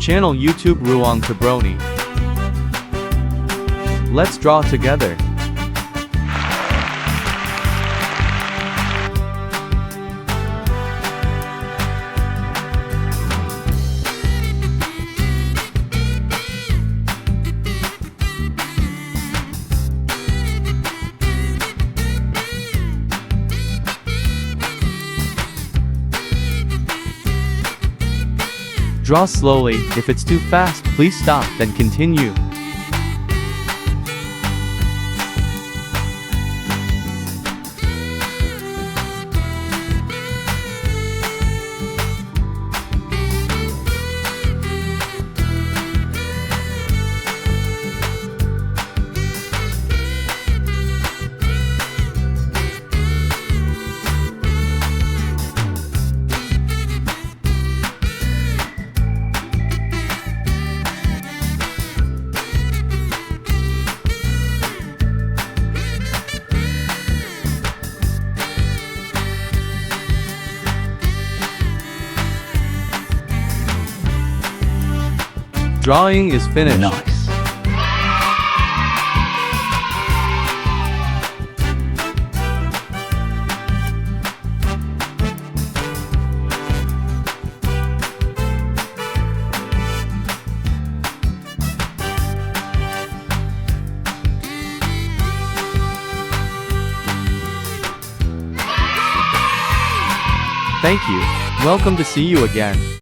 Channel YouTube Ruangtabroni. Let's draw together. Draw slowly. If it's too fast, please stop, then continue. Drawing is finished. Nice. Thank you. Welcome to see you again.